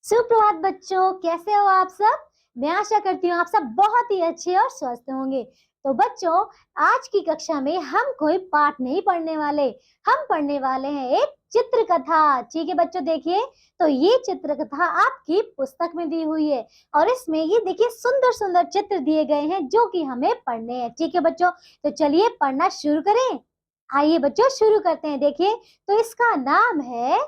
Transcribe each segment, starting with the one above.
सुप्रभात बच्चों, कैसे हो आप सब। मैं आशा करती हूँ आप सब बहुत ही अच्छे और स्वस्थ होंगे। तो बच्चों, आज की कक्षा में हम कोई पाठ नहीं पढ़ने वाले, हम पढ़ने वाले हैं एक चित्र कथा। ठीक है बच्चों, देखिए तो ये चित्र कथा आपकी पुस्तक में दी हुई है और इसमें ये देखिए सुंदर सुंदर चित्र दिए गए हैं जो कि हमें पढ़ने हैं। ठीक है बच्चों, तो चलिए पढ़ना शुरू करें। आइए बच्चों शुरू करते हैं। देखिए तो इसका नाम है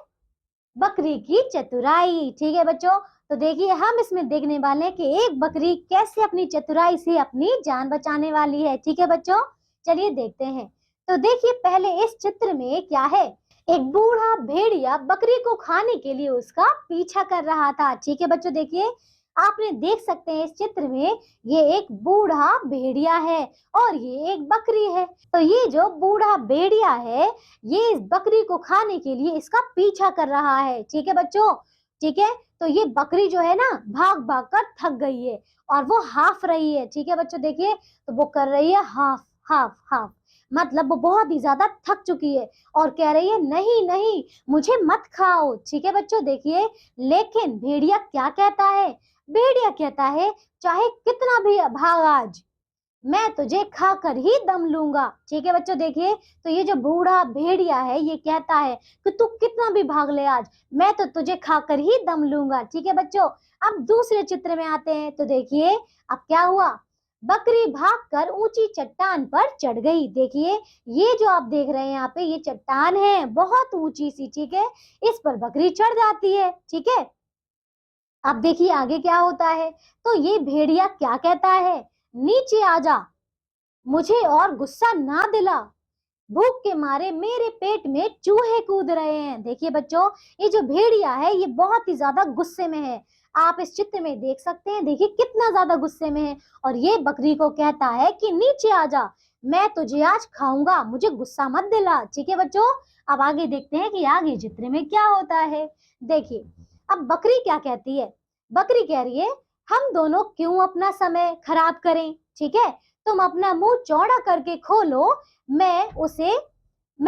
बकरी की चतुराई। ठीक है बच्चों, तो देखिए हम इसमें देखने वाले हैं कि एक बकरी कैसे अपनी चतुराई से अपनी जान बचाने वाली है। ठीक है बच्चों, चलिए देखते हैं। तो देखिए पहले इस चित्र में क्या है, एक बूढ़ा भेड़िया बकरी को खाने के लिए उसका पीछा कर रहा था। ठीक है बच्चों, देखिए आपने देख सकते हैं इस चित्र में ये एक बूढ़ा भेड़िया है और ये एक बकरी है। तो ये जो बूढ़ा भेड़िया है ये इस बकरी को खाने के लिए इसका पीछा कर रहा है। ठीक है बच्चों, ठीक है, तो ये बकरी जो है ना भाग भाग कर थक गई है और वो हाफ रही है। ठीक है बच्चों, देखिए तो वो कर रही है हाफ हाफ हाफ, मतलब वो बहुत ही ज्यादा थक चुकी है और कह रही है नहीं नहीं मुझे मत खाओ। ठीक है बच्चों, देखिए लेकिन भेड़िया क्या कहता है, भेड़िया कहता है चाहे कितना भी भाग आज, मैं तुझे खाकर ही दम लूंगा। ठीक है बच्चों, देखिए तो ये जो बूढ़ा भेड़िया है ये कहता है कि तू कितना भी भाग ले आज, मैं तो तुझे खाकर ही दम लूंगा। ठीक है बच्चों, अब दूसरे चित्र में आते हैं। तो देखिए अब क्या हुआ, बकरी भागकर ऊंची चट्टान पर चढ़ गई। देखिए ये जो आप देख रहे हैं यहाँ पे ये चट्टान है बहुत ऊंची सी। ठीक है, इस पर बकरी चढ़ जाती है। ठीक है, अब देखिए आगे क्या होता है। तो ये भेड़िया क्या कहता है, नीचे आजा, मुझे और गुस्सा ना दिला, भूख के मारे मेरे पेट में चूहे कूद रहे हैं। देखिए बच्चों, ये जो भेड़िया है ये बहुत ही ज्यादा गुस्से में है। आप इस चित्र में देख सकते हैं, देखिए कितना ज्यादा गुस्से में है और ये बकरी को कहता है कि नीचे आजा, मैं तुझे आज खाऊंगा, मुझे गुस्सा मत दिला। ठीक है बच्चों, अब आगे देखते हैं कि आगे चित्र में क्या होता है। देखिए अब बकरी क्या कहती है, बकरी कह रही है हम दोनों क्यों अपना समय खराब करें। ठीक है, तुम अपना मुंह चौड़ा करके खोलो, मैं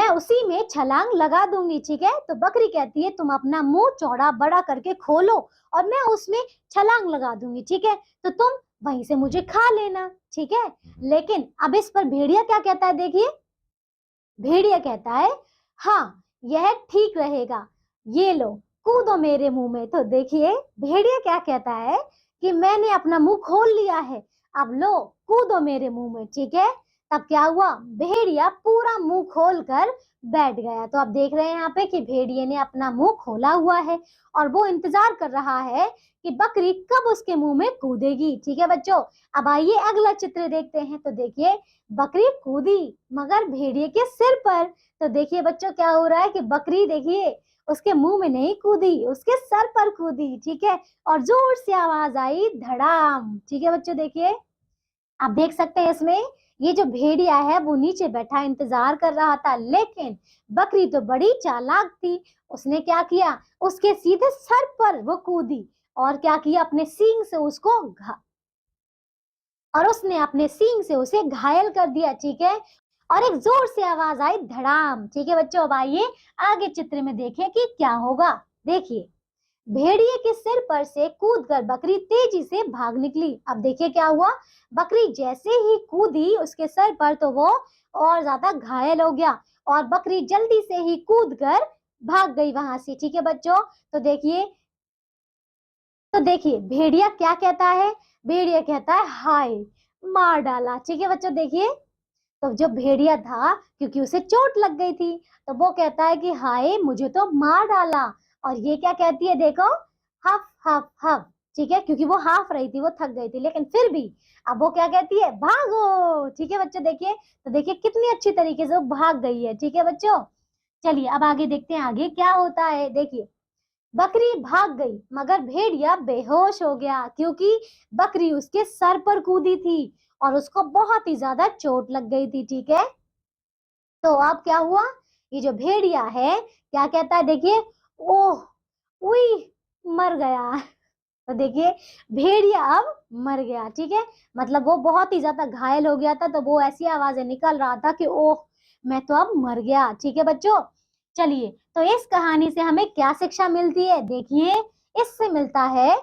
उसी में छलांग लगा दूंगी। ठीक है, तो बकरी कहती है तुम अपना मुंह चौड़ा बड़ा करके खोलो और मैं उसमें छलांग लगा दूंगी। ठीक है, तो तुम वहीं से मुझे खा लेना। ठीक है, लेकिन अब इस पर भेड़िया क्या कहता है, देखिए भेड़िया कहता है हाँ यह ठीक रहेगा, ये लो कूदो मेरे मुंह में। तो देखिए भेड़िया क्या कहता है कि मैंने अपना मुंह खोल लिया है, अब लो कूदो मेरे मुंह में। ठीक है, तब क्या हुआ, भेड़िया पूरा मुंह खोल कर बैठ गया। तो आप देख रहे हैं यहाँ पे कि भेड़िए ने अपना मुंह खोला हुआ है और वो इंतजार कर रहा है कि बकरी कब उसके मुंह में कूदेगी। ठीक है बच्चों, अब आइए अगला चित्र देखते हैं। तो देखिए बकरी कूदी मगर भेड़िए के सिर पर। तो देखिए बच्चों क्या हो रहा है कि बकरी देखिए उसके मुंह में नहीं कूदी, उसके सर पर कूदी। ठीक है, और जोर से आवाज आई धड़ाम। ठीक है बच्चों, देखिए आप देख सकते हैं इसमें ये जो भेड़िया है वो नीचे बैठा इंतजार कर रहा था, लेकिन बकरी तो बड़ी चालाक थी, उसने क्या किया, उसके सीधे सर पर वो कूदी और क्या किया, अपने सींग से उसने अपने सींग से उसे घायल कर दिया। ठीक है, और एक जोर से आवाज आई धड़ाम। ठीक है बच्चों, अब आइए आगे चित्र में देखें कि क्या होगा। देखिए भेड़िए के सिर पर से कूदकर बकरी तेजी से भाग निकली। अब देखिए क्या हुआ, बकरी जैसे ही कूदी उसके सर पर तो वो और ज्यादा घायल हो गया और बकरी जल्दी से ही कूदकर भाग गई वहां से। ठीक है बच्चों, तो देखिए भेड़िया क्या कहता है, भेड़िया कहता है हाय मार डाला। ठीक है बच्चों, देखिए तो जो भेड़िया था क्योंकि उसे चोट लग गई थी तो वो कहता है कि हाय मुझे तो मार डाला। और ये क्या कहती है देखो, हफ हफ हफ। ठीक है, क्योंकि वो हाफ रही थी, वो थक गई थी, लेकिन फिर भी अब वो क्या कहती है, भागो। ठीक है बच्चों, देखिए तो देखिए कितनी अच्छी तरीके से वो भाग गई है। ठीक है बच्चों, चलिए अब आगे देखते हैं आगे क्या होता है। देखिए बकरी भाग गई मगर भेड़िया बेहोश हो गया क्योंकि बकरी उसके सर पर कूदी थी और उसको बहुत ही ज्यादा चोट लग गई थी। ठीक है, तो अब क्या हुआ, ये जो भेड़िया है क्या कहता है, देखिए ओह उई मर गया। तो देखिए भेड़िया अब मर गया। ठीक है, मतलब वो बहुत ही ज्यादा घायल हो गया था तो वो ऐसी आवाजें निकल रहा था कि ओह मैं तो अब मर गया। ठीक है बच्चों, चलिए तो इस कहानी से हमें क्या शिक्षा मिलती है, देखिए इससे मिलता है,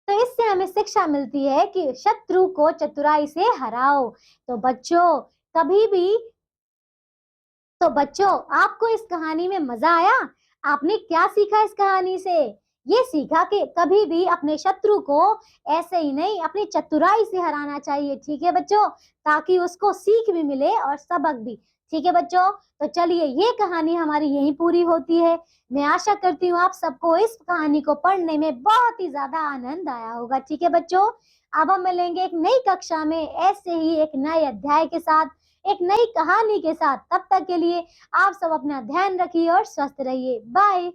तो इससे हमें शिक्षा मिलती है कि शत्रु को चतुराई से हराओ। तो बच्चों कभी भी तो बच्चों आपको इस कहानी में मजा आया? आपने क्या सीखा इस कहानी से? ये सीखा कि कभी भी अपने शत्रु को ऐसे ही नहीं, अपनी चतुराई से हराना चाहिए। ठीक है बच्चों, ताकि उसको सीख भी मिले और सबक भी। ठीक है बच्चों, तो चलिए ये कहानी हमारी यहीं पूरी होती है। मैं आशा करती हूँ आप सबको इस कहानी को पढ़ने में बहुत ही ज्यादा आनंद आया होगा। ठीक है बच्चों, अब हम मिलेंगे एक नई कक्षा में ऐसे ही एक नए अध्याय के साथ, एक नई कहानी के साथ। तब तक के लिए आप सब अपना ध्यान रखिए और स्वस्थ रहिए। बाय।